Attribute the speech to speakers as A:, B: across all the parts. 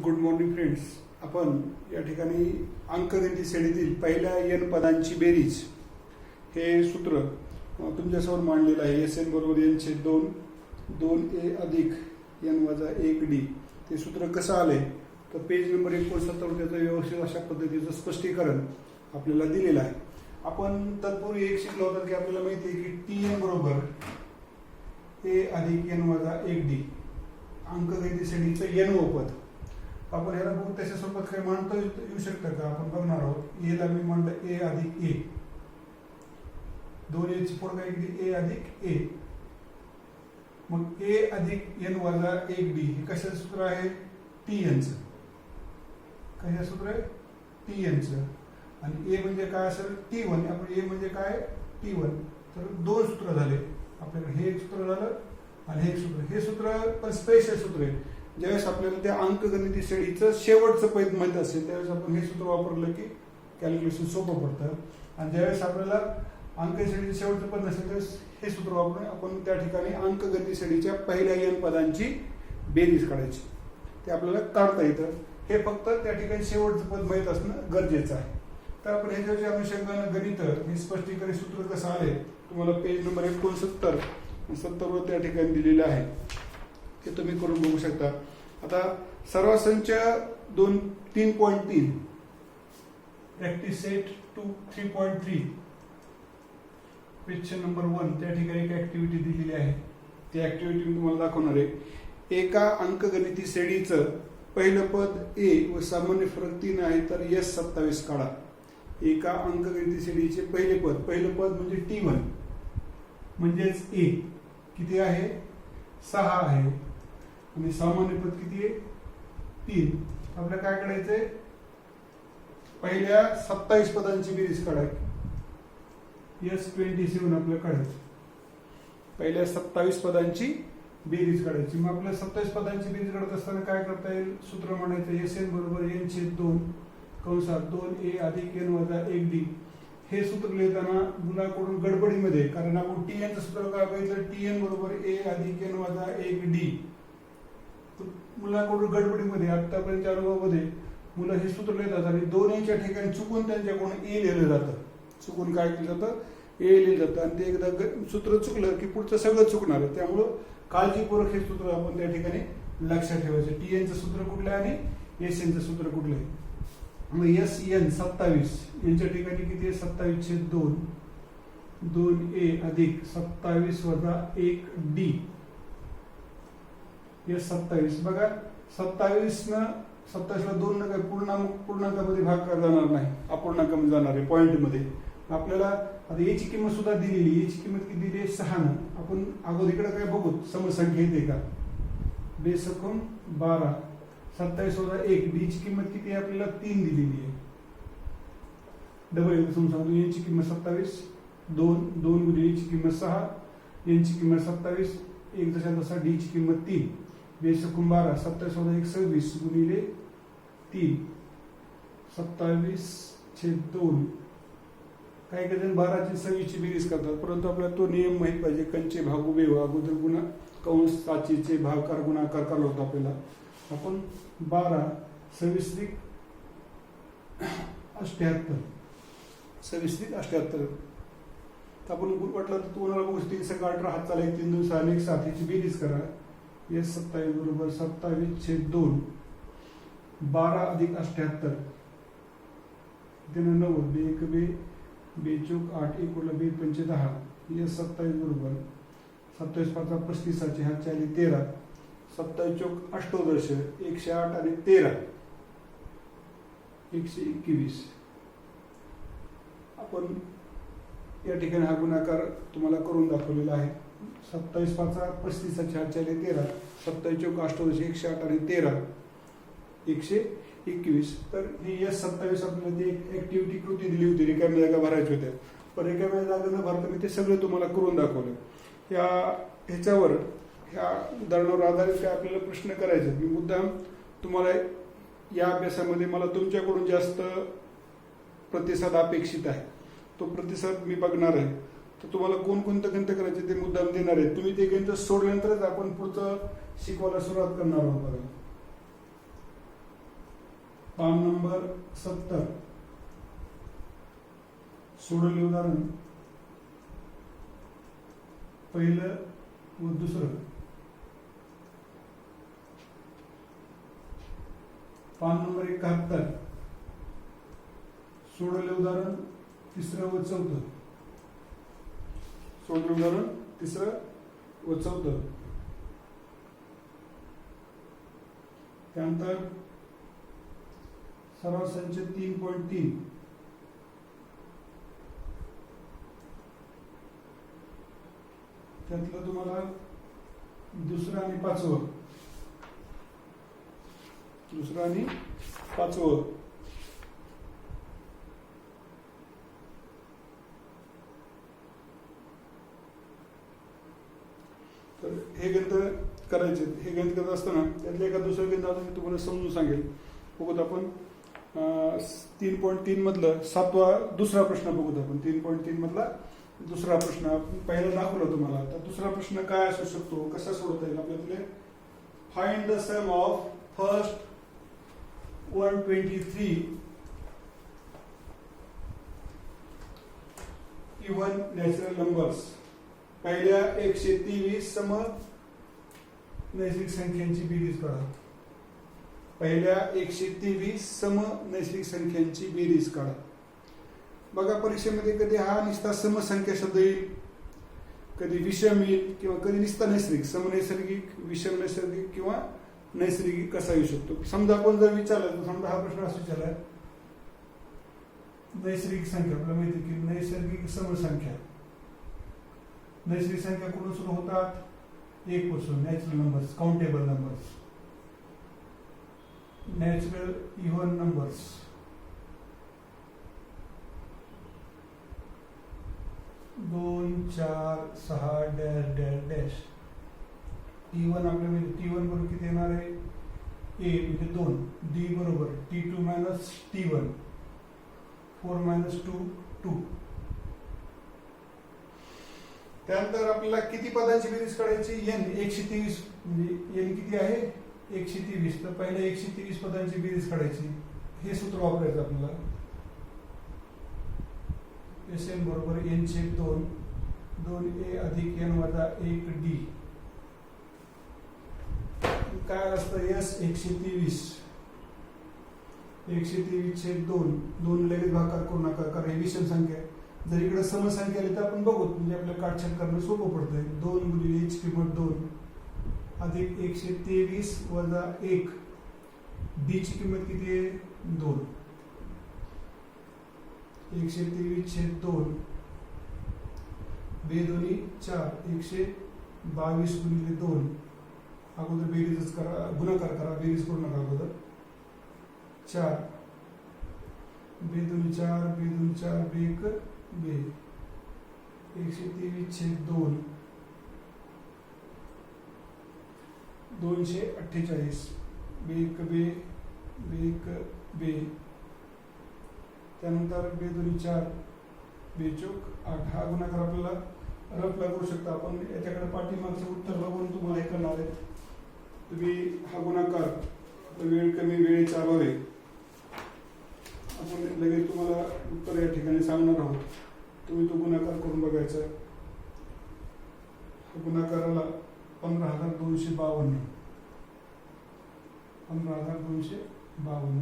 A: Good morning friends. आपण या ठिकाणी अंकगणित श्रेणीतील पहिल्या n पदांची बेरीज हे सूत्र तुमच्यासमोर मांडलेलं आहे. SN बरोबर n छेद 2 2a अधिक n वजा 1d. ते सूत्र कसं आलंय तर पेज नंबर 69 त्याचं व्यवस्थित अशा पद्धतीचं स्पष्टीकरण आपल्याला दिलेलं आहे. आपण तत्पूर्वी एक शिकलो होतो की आपल्याला माहिती आहे की Tn बरोबर a अधिक n वजा 1d अंकगणित श्रेणीचं n पद. आपण ह्याला बघू त्याच्या स्वरूपात काही मांडता येऊ शकतं का? आपण बघणार आहोत. a ला मी मांडलं a अधिक a, दोन a ची पुढे काय केली a अधिक a. मग a अधिक n वजा 1d हे कशाचं सूत्र आहे? Tn चं. कशाचं सूत्र आहे? Tn चं. आणि a म्हणजे काय असेल? T1. आपण a म्हणजे काय? T1. तर दोन सूत्र झाले आपल्याकडे. हे एक सूत्र झालं आणि हे एक सूत्र. हे सूत्र पण स्पेशल सूत्र आहे. ज्यावेळेस आपल्याला त्या अंकगणित श्रेणीचं शेवटचं पद माहित असेल त्यावेळेस आपण हे सूत्र वापरलं की कॅल्क्युलेशन सोपं पडतं. आणि ज्यावेळेस आपल्याला अंकगणित श्रेणीचं शेवटचं पद नसेल त्यावेळेस हे सूत्र वापरून आपण त्या ठिकाणी अंकगणित श्रेणीच्या पहिल्या n पदांची बेरीज काढायची. ते आपल्याला काढता येतं. हे फक्त त्या ठिकाणी शेवटचं पद माहीत असणं गरजेचं आहे. तर आपण ह्याच्या अनुषंगानं गणित हे स्पष्टीकरण सूत्र कसं आले तुम्हाला पेज नंबर 69 वर त्या ठिकाणी दिलेलं आहे. ते तुम्ही करून बघू शकता. आता सर्वांच 3.3 प्रॅक्टिस सेट 3.3 क्वेश्चन नंबर 1 त्या ठिकाणी एक ऍक्टिव्हिटी दिलेली आहे. ती ऍक्टिव्हिटी मी तुम्हाला दाखवणार आहे. एका अंकगणित श्रेणीचं पहिलं पद a व सामान्य फरक 3 आहे तर S27 काढा. एका अंकगणित श्रेणीचे पहिलं पद म्हणजे T1 म्हणजेच a किती आहे? 6 आहे. आणि सामान्य पद किती आहे? 3. आपल्याला काय काढायचंय? पहिल्या 27 पदांची बेरीज काढायची. S27 आपल्याला काढायचं. पहिल्या 27 पदांची बेरीज काढायची. मग आपल्याला 27 पदांची बेरीज काढत असताना काय करता येईल? सूत्र म्हणायचं SN बरोबर n छेद 2 कंसात 2a अधिक n वजा 1d. हे सूत्र लिहिताना मुलाकडून गडबडीमध्ये, कारण आपण Tn चं सूत्र काय बघितलं? Tn बरोबर a अधिक n वजा 1d. मुलाकडून गडबडीमध्ये आतापर्यंतच्या अनुभवामध्ये मुलं हे सूत्र लिहितात आणि 2a च्या ठिकाणी चुकून त्यांच्याकडून a लिहिलं जातं. चुकून काय केलं जातं? a लिहिलं जातं. आणि ते एकदा सूत्र चुकलं की पुढचं सगळं चुकणार आहे. त्यामुळं काळजीपूर्वक हे सूत्र आपण त्या ठिकाणी लक्षात ठेवायचं. Tn चं सूत्र कुठलं आहे आणि SN चं सूत्र कुठलं आहे? मग SN 27 यांच्या ठिकाणी किती आहे? 27 छेद 2 2a अधिक 27 वजा 1d. S27 बघा 27 ला 2 न काय पूर्णांकामध्ये भाग जाणार नाही, अपूर्णांकामध्ये जाणार आहे पॉइंट मध्ये. आपल्याला आता याची किंमत सुद्धा दिलेली. याची किंमत किती दिली आहे? 6 न. आपण अगोदर इकडे काय बघू समसंख्या येते का? बेसकून 12 27 वजा 1 d ची किंमत किती आहे? आपल्याला 3 दिलेली आहे. डबल सांगतो. यांची किंमत 27 2 गुणिले ची किंमत 6 यांची किंमत 27 1 दशांश d ची किंमत 3 बेसकून 12 27 वजा 1 26 गुणिले 3 27 छेद 2. काही काही जण 12 ची 26 ची बेरीज करतात, परंतु आपल्याला तो नियम माहित पाहिजे. कंचे भागू बेवा अगोदर गुणा कंस साचीचे भागाकार गुणाकार करायला होता आपल्याला. आपण 12 26 78 26 78. आपण वाटलं तर तुम्हाला बघू 3 × 18 हात चालेल 3 2 6 1 7 ची बेरीज करा. S27 बरोबर 27 छेद 2 12 अधिक 78 9 2 1 2 2 चौक 8 1 × 2 5 10. S27 बरोबर 27 5 35 हात चालेल 13 27 चौक 18 108 आणि 13 121. आपण या ठिकाणी हा गुणाकार तुम्हाला करून दाखवलेला आहे. 27 5 35 हात चालेल 13 27 चौक 18 108 आणि 13 121. तर ही S27 आपल्याला ती एक ऍक्टिव्हिटी कृती दिली होती. रिकाम्या जागा भरायच्या होत्या, पण रिकाम्या जागा न भरता मी ते सगळं तुम्हाला करून दाखवलं. ह्याच्यावर ह्या उदाहरणावर आधारित काय आपल्याला प्रश्न करायचे. मी मुद्दाम तुम्हाला या अभ्यासामध्ये मला तुमच्याकडून जास्त प्रतिसाद अपेक्षित आहे. तो प्रतिसाद मी बघणार आहे. तर तुम्हाला कोणकोणतं गणित करायचे ते मुद्दाम देणार आहे. तुम्ही ते गणित सोडल्यानंतरच आपण पुढचं शिकवायला सुरुवात करणार आहोत. पान नंबर 70 सोडवले उदाहरण पहिलं व दुसरं. पान नंबर 71 सोडवले उदाहरण तिसरं व चौथं. सोडवले उदाहरण तिसरं व चौथं. त्यानंतर सराव संच 3.3 त्यातलं तुम्हाला दुसरं आणि पाचवं. तर हे गणित करायचे. हे गणित करत असताना त्यातलं एका दुसरं गणित अजून मी तुम्हाला समजून सांगेल. बघूत आपण 3.3 मधलं दुसरा प्रश्न बघूत आपण. 3.3 मधला दुसरा प्रश्न पहिला दाखवला तुम्हाला. तर दुसरा प्रश्न काय असू शकतो, कसा सोडवता येईल आपल्याला. Find the sum of first 123 even natural numbers. पहिल्या 123 सम नैसर्गिक संख्यांची बेरीज काढा. पहिल्या 123 सम नैसर्गिक संख्यांची बेरीज काढा. बघा परीक्षेमध्ये कधी हा निस्ता समसंख्या शब्द येईल, कधी विषम येईल, किंवा कधी निस्ता नैसर्गिक, समनैसर्गिक, विषम नैसर्गिक किंवा नैसर्गिक कसा येऊ शकतो. समजा आपण जर विचारलं, तर समजा हा प्रश्न असा विचारलाय नैसर्गिक संख्या. आपल्याला माहिती की नैसर्गिक समसंख्या, नैसर्गिक संख्या कुठून सुरू होतात, 1 पासून. Natural numbers, countable numbers, natural even numbers. दोन, 4, 6 डॅश डॅश डॅश. T1 आपल्याला T1 बरोबर किती येणार आहे, A म्हणजे 2. D बरोबर T2 मायनस T1, 4 मायनस 2 2. त्यानंतर आपल्याला किती पदांची बेरीज काढायची, N 123. म्हणजे N किती आहे, 123. तर पहिले 123 पदांची बेरीज काढायची. हे सूत्र वापरायचं आपल्याला. Sn बरोबर n/2 2a अधिक n वजा 1d. काय असतं, S 123 123/2. 2 लगेच भागाकार करू नका, कारण ही विषम संख्या आहे. जर इकडे समसंख्या आली तर आपण बघू, म्हणजे आपल्याला काटछाट करणं सोपं पडतंय. 2 गुणिले h किंमत 2 अधिक 123 वजा 1 d ची किंमत किती आहे, 2. 123/2 2 4 122 गुणिले 2. अगोदर बेरीजच करा, गुणाकार करा, बेरीज करू नका अगोदर. 4 2 4 2 4 1 2 123/2 248 1 1 2. त्यानंतर 2 4 2 चौक 8. हा गुणाकार आपल्याला रफला करू शकता आपण. याच्याकडे पाठीमागचं उत्तर बघून तुम्हाला हे करणार आहे. तुम्ही हा गुणाकार, वेळ कमी वेळेचा अभाव आहे, आपण लगेच तुम्हाला उत्तर या ठिकाणी सांगणार आहोत. तुम्ही तो गुणाकार करून बघायचा. गुणाकाराला 15,252 15,252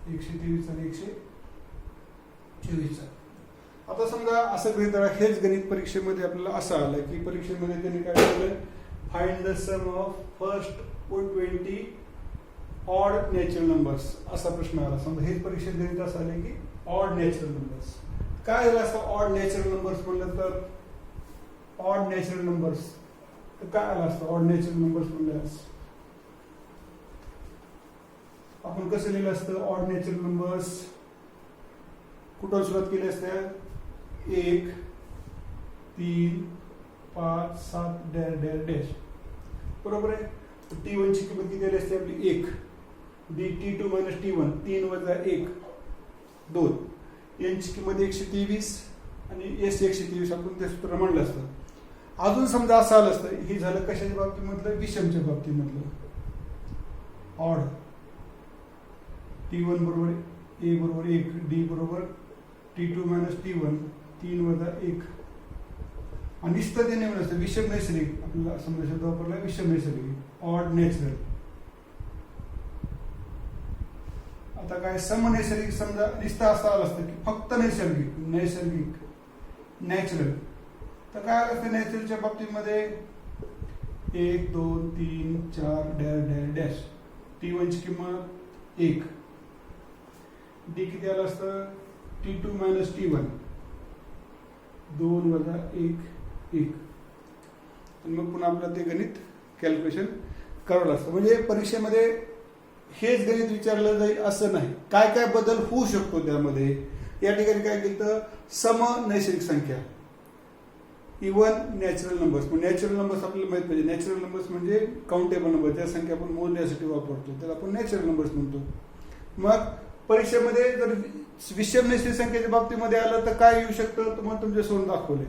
A: 123 आणि 124. आता समजा असं गणित, हेच गणित परीक्षेमध्ये आपल्याला असं आलं की परीक्षेमध्ये त्यांनी काय केलं, find the sum of first 120 odd natural numbers असा प्रश्न आला. समजा हेच परीक्षेत गणित असं आले की ऑड नॅचरल नंबर्स. काय झालं असतं ऑड नॅचरल नंबर्स म्हणलं तर, ऑड नॅचरल नंबर्स तर काय आलं असतं, ऑड नॅचरल नंबर्स म्हणल्यास आपण कसं लिहिलं असतं, ऑड नॅचरल नंबर्स कुठं सुरुवात केली असते, 1 3 5 7 डॅश डॅश डॅश. बरोबर आहे. T1 ची किंमत किती आली असते आपली, 1. T2 मायनस T1 3 वजा 1 2. n ची किंमत 123 आणि S 123 आपण ते सूत्र म्हणलं असतं. अजून समजा असं आलं असतं, हे झालं कशाच्या बाबतीमधलं, विषमच्या बाबतीमधलं ऑड. T1 बरोबर A बरोबर 1, D बरोबर T2 मायनस T1, 3 वजा 1. आणि नुसतं ते नेमून असतं विषम नैसर्गिक, आपल्याला समजा शब्द वापरला विषम नैसर्गिक, ऑड नॅचरल. आता काय सम नैसर्गिक समजा नुसतं असं आलं असतं की फक्त नैसर्गिक नॅचरल, तर काय आलं असतं नॅचरलच्या बाबतीमध्ये 1 2 3 4 डॅश डॅश डॅश. T1 ची किंमत 1, डी किती आलं असतं T2 मायनस T1, 2 वजा 1 1. मग पुन्हा आपलं ते गणित कॅल्क्युलेशन करावं लागतं. म्हणजे परीक्षेमध्ये हेच गणित विचारलं जाईल असं नाही, काय काय बदल होऊ शकतो त्यामध्ये. या ठिकाणी काय केलं, सम नैसर्गिक संख्या, even natural numbers. Natural numbers आपल्याला माहित पाहिजे. नॅचरल नंबर्स म्हणजे काउंटेबल नंबर, ज्या संख्या आपण मोजण्यासाठी वापरतो त्याला आपण नॅचरल नंबर्स म्हणतो. मग परीक्षेमध्ये जर विषम नैसर्गिक संख्येच्या बाबतीमध्ये आलं तर काय येऊ शकतं, तुम्हाला तुमच्यासमोर दाखवले.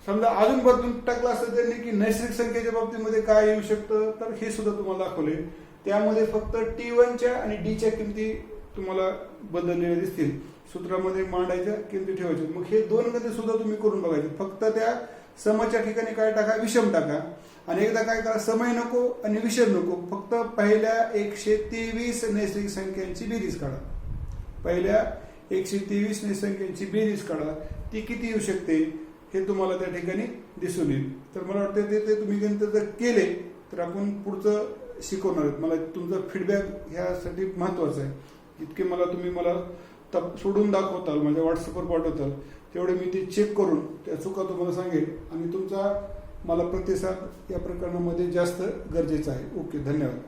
A: समजा अजून बदलून टाकलं असतं त्यांनी की नैसर्गिक संख्येच्या बाबतीमध्ये काय येऊ शकतं, तर हे सुद्धा तुम्हाला दाखवले. त्यामध्ये फक्त T1च्या आणि Dच्या किमती तुम्हाला बदललेल्या दिसतील. सूत्रामध्ये मांडायच्या किमती ठेवायच्या. मग हे दोन गणित सुद्धा तुम्ही करून बघायचे. फक्त त्या समच्या ठिकाणी काय टाका, विषम टाका. आणि एकदा काय करा, समय नको आणि विषम नको, फक्त पहिल्या 123 नैसर्गिक संख्यांची बेरीज काढा. पहिल्या 123 नैसर्गिक संख्यांची बेरीज काढा. ती किती येऊ शकते हे तुम्हाला त्या ठिकाणी दिसून येईल. तर मला वाटतं ते तुम्ही गणित जर केले तर आपण पुढचं शिकवणार आहेत. मला तुमचा फीडबॅक ह्यासाठी महत्वाचा आहे. जितके तुम्ही मला सोडून दाखवताल, माझ्या व्हॉट्सअपवर पाठवताल, तेवढे मी ते चेक करून त्या चुका तुम्हाला सांगेल. आणि तुमचा मला प्रतिसाद या प्रकरणामध्ये जास्त गरजेचा आहे. ओके, धन्यवाद.